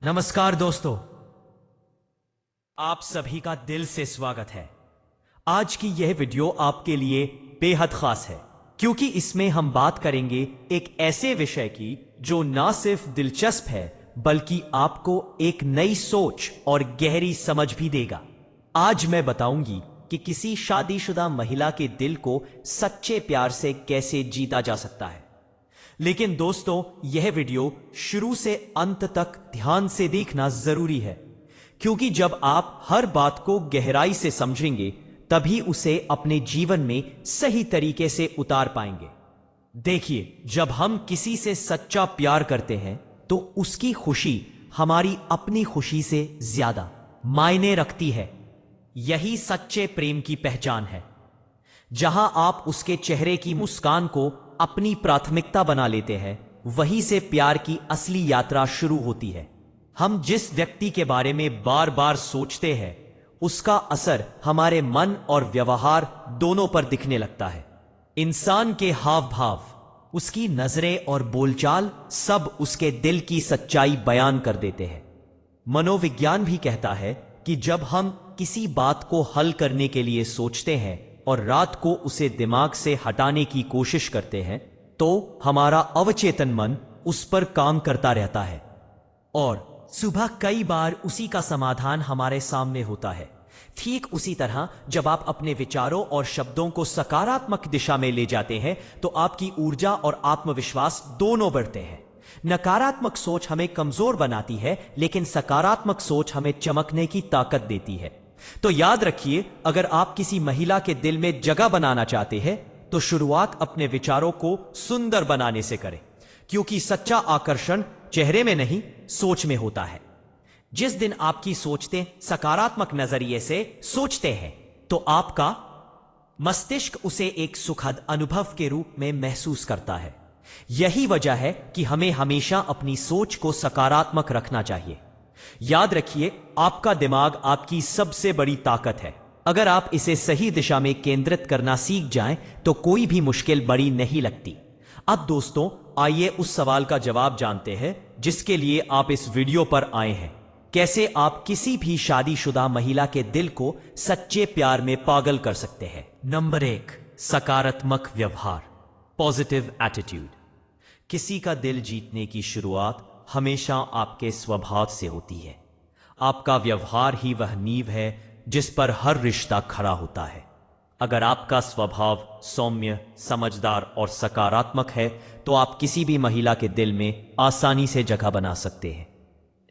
नमस्कार दोस्तों, आप सभी का दिल से स्वागत है। आज की यह वीडियो आपके लिए बेहद खास है क्योंकि इसमें हम बात करेंगे एक ऐसे विषय की जो ना सिर्फ दिलचस्प है बल्कि आपको एक नई सोच और गहरी समझ भी देगा। आज मैं बताऊंगी कि किसी शादीशुदा महिला के दिल को सच्चे प्यार से कैसे जीता जा सकता है। लेकिन दोस्तों, यह वीडियो शुरू से अंत तक ध्यान से देखना जरूरी है क्योंकि जब आप हर बात को गहराई से समझेंगे तभी उसे अपने जीवन में सही तरीके से उतार पाएंगे। देखिए, जब हम किसी से सच्चा प्यार करते हैं तो उसकी खुशी हमारी अपनी खुशी से ज्यादा मायने रखती है। यही सच्चे प्रेम की पहचान है। जहां आप उसके चेहरे की मुस्कान को अपनी प्राथमिकता बना लेते हैं, वहीं से प्यार की असली यात्रा शुरू होती है। हम जिस व्यक्ति के बारे में बार बार सोचते हैं, उसका असर हमारे मन और व्यवहार दोनों पर दिखने लगता है। इंसान के हाव भाव, उसकी नजरें और बोलचाल सब उसके दिल की सच्चाई बयान कर देते हैं। मनोविज्ञान भी कहता है कि जब हम किसी बात को हल करने के लिए सोचते हैं और रात को उसे दिमाग से हटाने की कोशिश करते हैं तो हमारा अवचेतन मन उस पर काम करता रहता है और सुबह कई बार उसी का समाधान हमारे सामने होता है। ठीक उसी तरह जब आप अपने विचारों और शब्दों को सकारात्मक दिशा में ले जाते हैं तो आपकी ऊर्जा और आत्मविश्वास दोनों बढ़ते हैं। नकारात्मक सोच हमें कमजोर बनाती है, लेकिन सकारात्मक सोच हमें चमकने की ताकत देती है। तो याद रखिए, अगर आप किसी महिला के दिल में जगह बनाना चाहते हैं तो शुरुआत अपने विचारों को सुंदर बनाने से करें, क्योंकि सच्चा आकर्षण चेहरे में नहीं, सोच में होता है। जिस दिन आपकी सोचते सकारात्मक नजरिए से सोचते हैं तो आपका मस्तिष्क उसे एक सुखद अनुभव के रूप में महसूस करता है। यही वजह है कि हमें हमेशा अपनी सोच को सकारात्मक रखना चाहिए। याद रखिए, आपका दिमाग आपकी सबसे बड़ी ताकत है। अगर आप इसे सही दिशा में केंद्रित करना सीख जाएं तो कोई भी मुश्किल बड़ी नहीं लगती। अब दोस्तों, आइए उस सवाल का जवाब जानते हैं जिसके लिए आप इस वीडियो पर आए हैं। कैसे आप किसी भी शादीशुदा महिला के दिल को सच्चे प्यार में पागल कर सकते हैं। नंबर 1, सकारात्मक व्यवहार, पॉजिटिव एटीट्यूड। किसी का दिल जीतने की शुरुआत हमेशा आपके स्वभाव से होती है। आपका व्यवहार ही वह नींव है जिस पर हर रिश्ता खड़ा होता है। अगर आपका स्वभाव सौम्य, समझदार और सकारात्मक है तो आप किसी भी महिला के दिल में आसानी से जगह बना सकते हैं।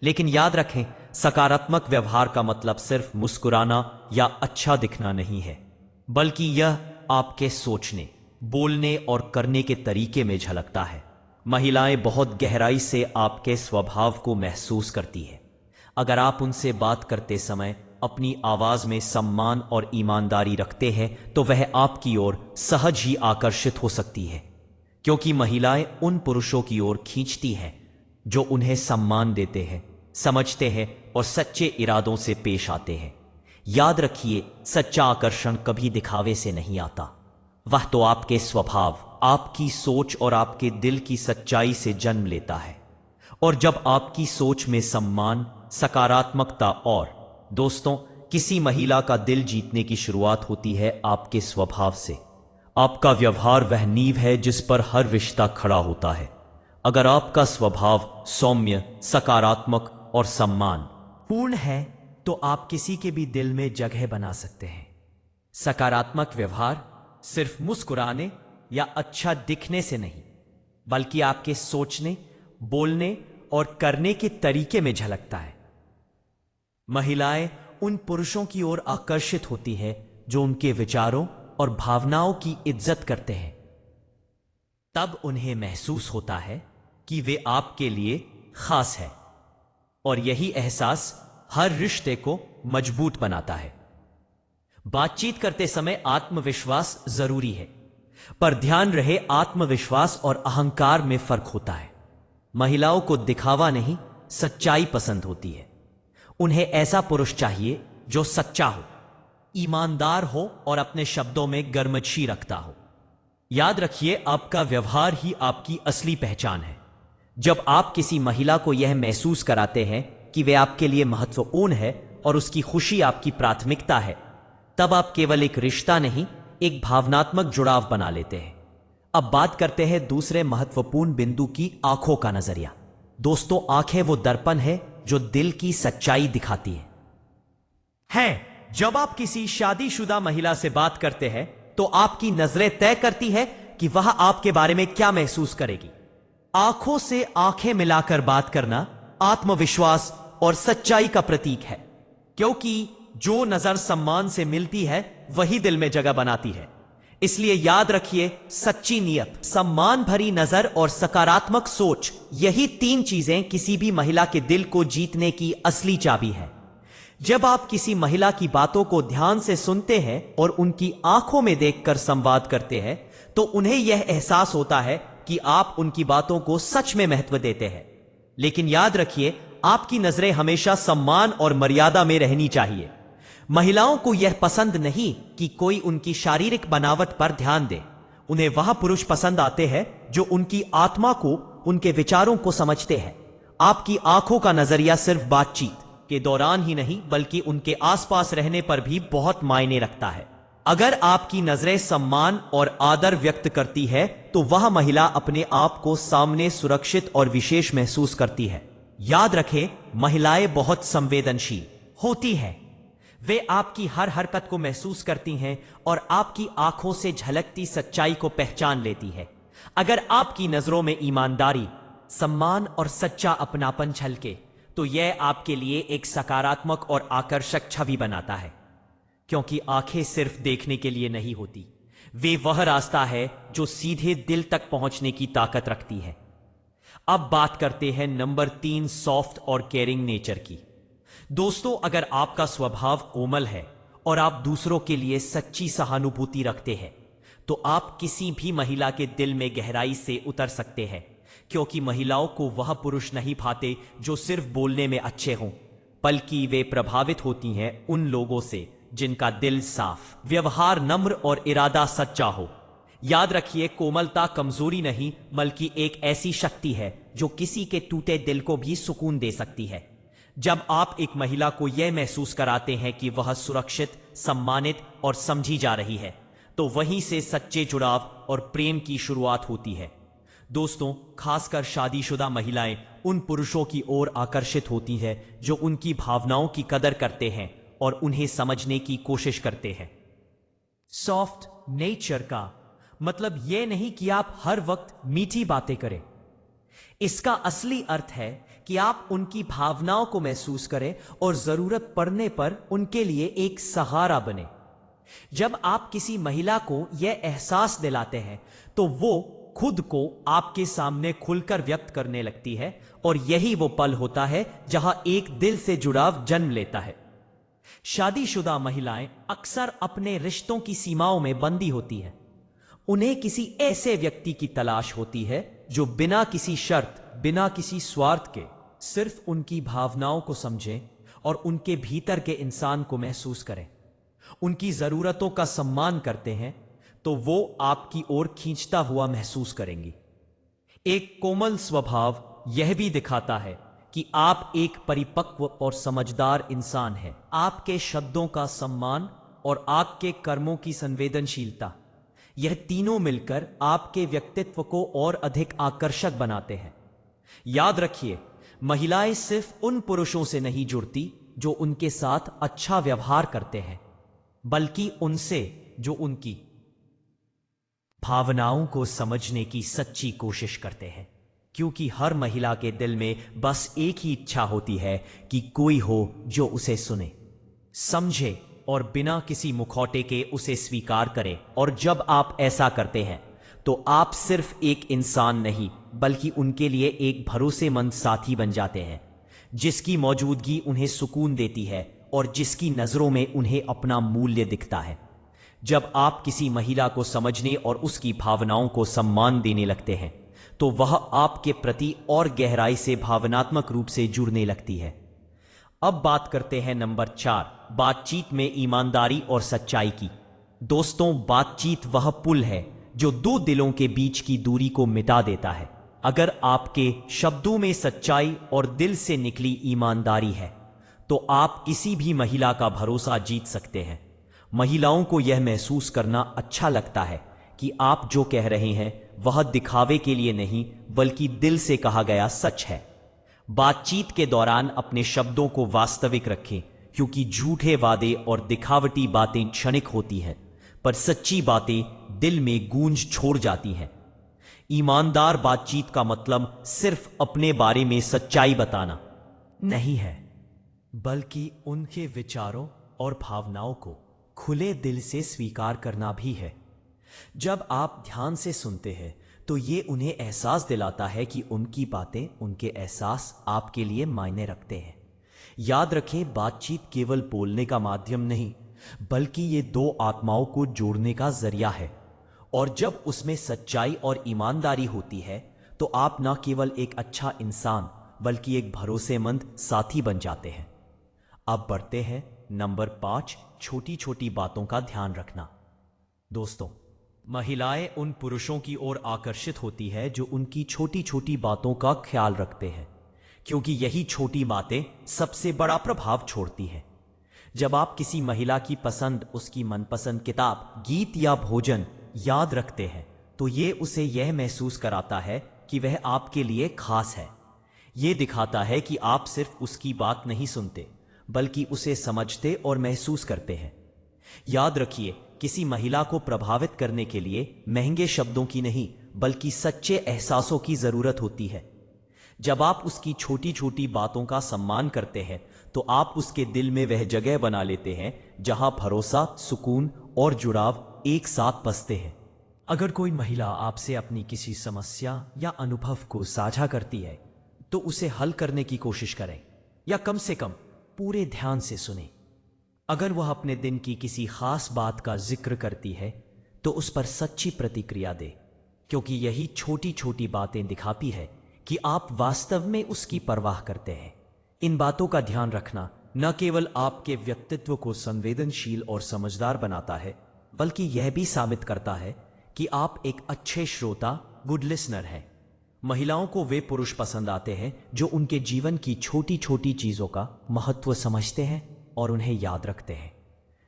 लेकिन याद रखें, सकारात्मक व्यवहार का मतलब सिर्फ मुस्कुराना या अच्छा दिखना नहीं है, बल्कि यह आपके सोचने, बोलने और करने के तरीके में झलकता है। महिलाएं बहुत गहराई से आपके स्वभाव को महसूस करती है। अगर आप उनसे बात करते समय अपनी आवाज में सम्मान और ईमानदारी रखते हैं तो वह आपकी ओर सहज ही आकर्षित हो सकती है, क्योंकि महिलाएं उन पुरुषों की ओर खींचती हैं जो उन्हें सम्मान देते हैं, समझते हैं और सच्चे इरादों से पेश आते हैं। याद रखिए, सच्चा आकर्षण कभी दिखावे से नहीं आता, वह तो आपके स्वभाव, आपकी सोच और आपके दिल की सच्चाई से जन्म लेता है। और जब आपकी सोच में सम्मान, सकारात्मकता और दोस्तों, किसी महिला का दिल जीतने की शुरुआत होती है आपके स्वभाव से। आपका व्यवहार वह नींव है जिस पर हर रिश्ता खड़ा होता है। अगर आपका स्वभाव सौम्य, सकारात्मक और सम्मान पूर्ण है तो आप किसी के भी दिल में जगह बना सकते हैं। सकारात्मक व्यवहार सिर्फ मुस्कुराने या अच्छा दिखने से नहीं, बल्कि आपके सोचने, बोलने और करने के तरीके में झलकता है। महिलाएं उन पुरुषों की ओर आकर्षित होती है जो उनके विचारों और भावनाओं की इज्जत करते हैं। तब उन्हें महसूस होता है कि वे आपके लिए खास है और यही एहसास हर रिश्ते को मजबूत बनाता है। बातचीत करते समय आत्मविश्वास जरूरी है, पर ध्यान रहे, आत्मविश्वास और अहंकार में फर्क होता है। महिलाओं को दिखावा नहीं, सच्चाई पसंद होती है। उन्हें ऐसा पुरुष चाहिए जो सच्चा हो, ईमानदार हो और अपने शब्दों में गर्मशी रखता हो। याद रखिए, आपका व्यवहार ही आपकी असली पहचान है। जब आप किसी महिला को यह महसूस कराते हैं कि वे आपके लिए महत्वपूर्ण है और उसकी खुशी आपकी प्राथमिकता है, तब आप केवल एक रिश्ता नहीं, एक भावनात्मक जुड़ाव बना लेते हैं। अब बात करते हैं दूसरे महत्वपूर्ण बिंदु की, आंखों का नजरिया। दोस्तों, आंखें वो दर्पण है जो दिल की सच्चाई दिखाती है। जब आप किसी शादीशुदा महिला से बात करते हैं तो आपकी नजरें तय करती है कि वह आपके बारे में क्या महसूस करेगी। आंखों से आंखें मिलाकर बात करना आत्मविश्वास और सच्चाई का प्रतीक है, क्योंकि जो नजर सम्मान से मिलती है वही दिल में जगह बनाती है। इसलिए याद रखिए, सच्ची नीयत, सम्मान भरी नजर और सकारात्मक सोच, यही तीन चीजें किसी भी महिला के दिल को जीतने की असली चाबी है। जब आप किसी महिला की बातों को ध्यान से सुनते हैं और उनकी आंखों में देखकर संवाद करते हैं, तो उन्हें यह एहसास होता है कि आप उनकी बातों को सच में महत्व देते हैं। लेकिन याद रखिए, आपकी नजरें हमेशा सम्मान और मर्यादा में रहनी चाहिए। महिलाओं को यह पसंद नहीं कि कोई उनकी शारीरिक बनावट पर ध्यान दे। उन्हें वह पुरुष पसंद आते हैं जो उनकी आत्मा को, उनके विचारों को समझते हैं। आपकी आंखों का नजरिया सिर्फ बातचीत के दौरान ही नहीं, बल्कि उनके आसपास रहने पर भी बहुत मायने रखता है। अगर आपकी नजरें सम्मान और आदर व्यक्त करती है तो वह महिला अपने आप को सामने सुरक्षित और विशेष महसूस करती है। याद रखें, महिलाएं बहुत संवेदनशील होती हैं। वे आपकी हर हरकत को महसूस करती हैं और आपकी आंखों से झलकती सच्चाई को पहचान लेती है। अगर आपकी नजरों में ईमानदारी, सम्मान और सच्चा अपनापन झलके तो यह आपके लिए एक सकारात्मक और आकर्षक छवि बनाता है, क्योंकि आंखें सिर्फ देखने के लिए नहीं होती, वे वह रास्ता है जो सीधे दिल तक पहुंचने की ताकत रखती है। अब बात करते हैं नंबर 3, सॉफ्ट और केयरिंग नेचर की। दोस्तों, अगर आपका स्वभाव कोमल है और आप दूसरों के लिए सच्ची सहानुभूति रखते हैं, तो आप किसी भी महिला के दिल में गहराई से उतर सकते हैं, क्योंकि महिलाओं को वह पुरुष नहीं भाते जो सिर्फ बोलने में अच्छे हों, बल्कि वे प्रभावित होती हैं उन लोगों से जिनका दिल साफ, व्यवहार नम्र और इरादा सच्चा हो। याद रखिए, कोमलता कमजोरी नहीं, बल्कि एक ऐसी शक्ति है जो किसी के टूटे दिल को भी सुकून दे सकती है। जब आप एक महिला को यह महसूस कराते हैं कि वह सुरक्षित, सम्मानित और समझी जा रही है, तो वहीं से सच्चे जुड़ाव और प्रेम की शुरुआत होती है। दोस्तों, खासकर शादीशुदा महिलाएं उन पुरुषों की ओर आकर्षित होती हैं जो उनकी भावनाओं की कदर करते हैं और उन्हें समझने की कोशिश करते हैं। सॉफ्ट नेचर का मतलब यह नहीं कि आप हर वक्त मीठी बातें करें। इसका असली अर्थ है कि आप उनकी भावनाओं को महसूस करें और जरूरत पड़ने पर उनके लिए एक सहारा बने। जब आप किसी महिला को यह एहसास दिलाते हैं तो वो खुद को आपके सामने खुलकर व्यक्त करने लगती है, और यही वो पल होता है जहां एक दिल से जुड़ाव जन्म लेता है। शादीशुदा महिलाएं अक्सर अपने रिश्तों की सीमाओं में बंदी होती हैं। उन्हें किसी ऐसे व्यक्ति की तलाश होती है जो बिना किसी शर्त, बिना किसी स्वार्थ के सिर्फ उनकी भावनाओं को समझे और उनके भीतर के इंसान को महसूस करें। उनकी जरूरतों का सम्मान करते हैं तो वो आपकी ओर खींचता हुआ महसूस करेंगी। एक कोमल स्वभाव यह भी दिखाता है कि आप एक परिपक्व और समझदार इंसान हैं। आपके शब्दों का सम्मान और आपके कर्मों की संवेदनशीलता, यह तीनों मिलकर आपके व्यक्तित्व को और अधिक आकर्षक बनाते हैं। याद रखिए, महिलाएं सिर्फ उन पुरुषों से नहीं जुड़ती जो उनके साथ अच्छा व्यवहार करते हैं, बल्कि उनसे जो उनकी भावनाओं को समझने की सच्ची कोशिश करते हैं। क्योंकि हर महिला के दिल में बस एक ही इच्छा होती है कि कोई हो जो उसे सुने, समझे और बिना किसी मुखौटे के उसे स्वीकार करे। और जब आप ऐसा करते हैं तो आप सिर्फ एक इंसान नहीं, बल्कि उनके लिए एक भरोसेमंद साथी बन जाते हैं, जिसकी मौजूदगी उन्हें सुकून देती है और जिसकी नजरों में उन्हें अपना मूल्य दिखता है। जब आप किसी महिला को समझने और उसकी भावनाओं को सम्मान देने लगते हैं तो वह आपके प्रति और गहराई से भावनात्मक रूप से जुड़ने लगती है। अब बात करते हैं नंबर 4, बातचीत में ईमानदारी और सच्चाई की। दोस्तों, बातचीत वह पुल है जो दो दिलों के बीच की दूरी को मिटा देता है। अगर आपके शब्दों में सच्चाई और दिल से निकली ईमानदारी है तो आप किसी भी महिला का भरोसा जीत सकते हैं। महिलाओं को यह महसूस करना अच्छा लगता है कि आप जो कह रहे हैं वह दिखावे के लिए नहीं बल्कि दिल से कहा गया सच है। बातचीत के दौरान अपने शब्दों को वास्तविक रखें, क्योंकि झूठे वादे और दिखावटी बातें क्षणिक होती हैं, पर सच्ची बातें दिल में गूंज छोड़ जाती हैं। ईमानदार बातचीत का मतलब सिर्फ अपने बारे में सच्चाई बताना नहीं है, बल्कि उनके विचारों और भावनाओं को खुले दिल से स्वीकार करना भी है। जब आप ध्यान से सुनते हैं तो ये उन्हें एहसास दिलाता है कि उनकी बातें, उनके एहसास आपके लिए मायने रखते हैं। याद रखें, बातचीत केवल बोलने का माध्यम नहीं बल्कि ये दो आत्माओं को जोड़ने का जरिया है, और जब उसमें सच्चाई और ईमानदारी होती है तो आप न केवल एक अच्छा इंसान बल्कि एक भरोसेमंद साथी बन जाते हैं। अब बढ़ते हैं नंबर 5, छोटी छोटी बातों का ध्यान रखना। दोस्तों, महिलाएं उन पुरुषों की ओर आकर्षित होती है जो उनकी छोटी छोटी बातों का ख्याल रखते हैं, क्योंकि यही छोटी बातें सबसे बड़ा प्रभाव छोड़ती हैं। जब आप किसी महिला की पसंद, उसकी मनपसंद किताब, गीत या भोजन याद रखते हैं तो ये उसे यह महसूस कराता है कि वह आपके लिए खास है। ये दिखाता है कि आप सिर्फ उसकी बात नहीं सुनते बल्कि उसे समझते और महसूस करते हैं। याद रखिए, किसी महिला को प्रभावित करने के लिए महंगे शब्दों की नहीं बल्कि सच्चे एहसासों की जरूरत होती है। जब आप उसकी छोटी छोटी बातों का सम्मान करते हैं तो आप उसके दिल में वह जगह बना लेते हैं जहां भरोसा, सुकून और जुड़ाव एक साथ बसते हैं। अगर कोई महिला आपसे अपनी किसी समस्या या अनुभव को साझा करती है तो उसे हल करने की कोशिश करें, या कम से कम पूरे ध्यान से सुने। अगर वह अपने दिन की किसी खास बात का जिक्र करती है तो उस पर सच्ची प्रतिक्रिया दे, क्योंकि यही छोटी छोटी बातें दिखाती है कि आप वास्तव में उसकी परवाह करते हैं। इन बातों का ध्यान रखना न केवल आपके व्यक्तित्व को संवेदनशील और समझदार बनाता है बल्कि यह भी साबित करता है कि आप एक अच्छे श्रोता, गुड लिसनर हैं। महिलाओं को वे पुरुष पसंद आते हैं जो उनके जीवन की छोटी छोटी चीजों का महत्व समझते हैं और उन्हें याद रखते हैं।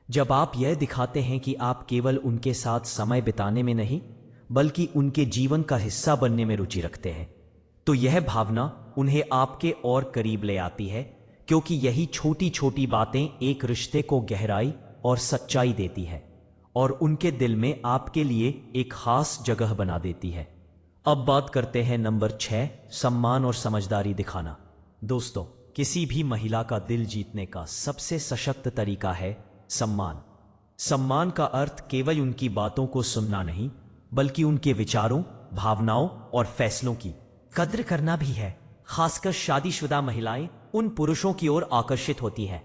जब आप यह दिखाते हैं कि आप केवल उनके साथ समय बिताने में नहीं बल्कि उनके जीवन का हिस्सा बनने में रुचि रखते हैं तो यह भावना उन्हें आपके और करीब ले आती है, क्योंकि यही छोटी छोटी बातें एक रिश्ते को गहराई और सच्चाई देती है और उनके दिल में आपके लिए एक खास जगह बना देती है। अब बात करते हैं नंबर 6, सम्मान और समझदारी दिखाना। दोस्तों, किसी भी महिला का दिल जीतने का सबसे सशक्त तरीका है सम्मान। सम्मान का अर्थ केवल उनकी बातों को सुनना नहीं बल्कि उनके विचारों, भावनाओं और फैसलों की कद्र करना भी है। खासकर शादीशुदा महिलाएं उन पुरुषों की ओर आकर्षित होती हैं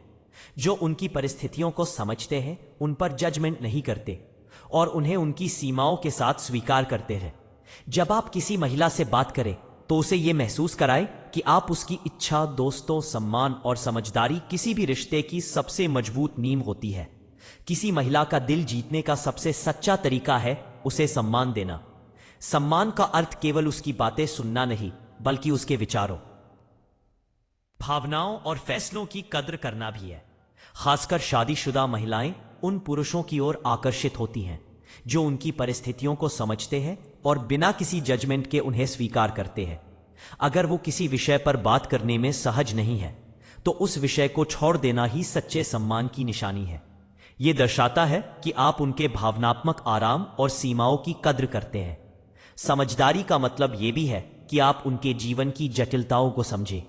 जो उनकी परिस्थितियों को समझते हैं, उन पर जजमेंट नहीं करते और उन्हें उनकी सीमाओं के साथ स्वीकार करते हैं। जब आप किसी महिला से बात करें तो उसे यह महसूस कराएं कि आप उसकी इच्छा, दोस्तों, सम्मान और समझदारी किसी भी रिश्ते की सबसे मजबूत नींव होती है। किसी महिला का दिल जीतने का सबसे सच्चा तरीका है उसे सम्मान देना। सम्मान का अर्थ केवल उसकी बातें सुनना नहीं बल्कि उसके विचारों, भावनाओं और फैसलों की कद्र करना भी है। खासकर शादीशुदा महिलाएं उन पुरुषों की ओर आकर्षित होती हैं जो उनकी परिस्थितियों को समझते हैं और बिना किसी जजमेंट के उन्हें स्वीकार करते हैं। अगर वो किसी विषय पर बात करने में सहज नहीं है तो उस विषय को छोड़ देना ही सच्चे सम्मान की निशानी है। यह दर्शाता है कि आप उनके भावनात्मक आराम और सीमाओं की कद्र करते हैं। समझदारी का मतलब यह भी है कि आप उनके जीवन की जटिलताओं को समझें।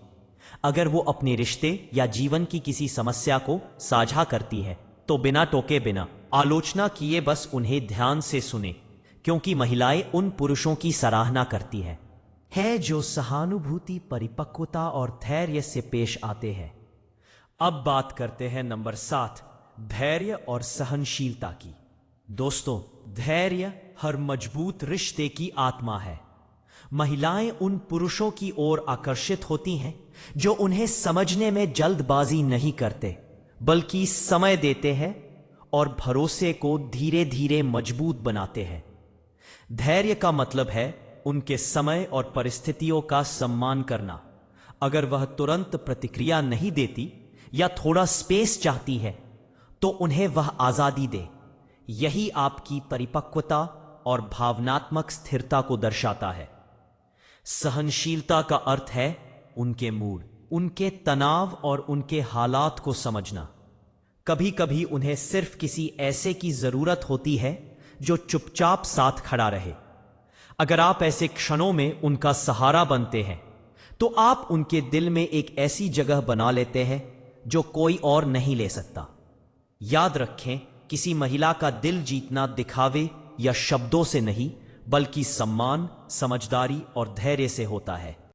अगर वो अपने रिश्ते या जीवन की किसी समस्या को साझा करती है तो बिना टोके, बिना आलोचना किए बस उन्हें ध्यान से सुने, क्योंकि महिलाएं उन पुरुषों की सराहना करती हैं जो सहानुभूति, परिपक्वता और धैर्य से पेश आते हैं। अब बात करते हैं नंबर 7, धैर्य और सहनशीलता की। दोस्तों, धैर्य हर मजबूत रिश्ते की आत्मा है। महिलाएं उन पुरुषों की ओर आकर्षित होती हैं जो उन्हें समझने में जल्दबाजी नहीं करते बल्कि समय देते हैं और भरोसे को धीरे धीरे मजबूत बनाते हैं। धैर्य का मतलब है उनके समय और परिस्थितियों का सम्मान करना। अगर वह तुरंत प्रतिक्रिया नहीं देती या थोड़ा स्पेस चाहती है तो उन्हें वह आजादी दे। यही आपकी परिपक्वता और भावनात्मक स्थिरता को दर्शाता है। सहनशीलता का अर्थ है उनके मूड, उनके तनाव और उनके हालात को समझना। कभी कभी उन्हें सिर्फ किसी ऐसे की जरूरत होती है जो चुपचाप साथ खड़ा रहे। अगर आप ऐसे क्षणों में उनका सहारा बनते हैं तो आप उनके दिल में एक ऐसी जगह बना लेते हैं जो कोई और नहीं ले सकता। याद रखें, किसी महिला का दिल जीतना दिखावे या शब्दों से नहीं, बल्कि सम्मान, समझदारी और धैर्य से होता है।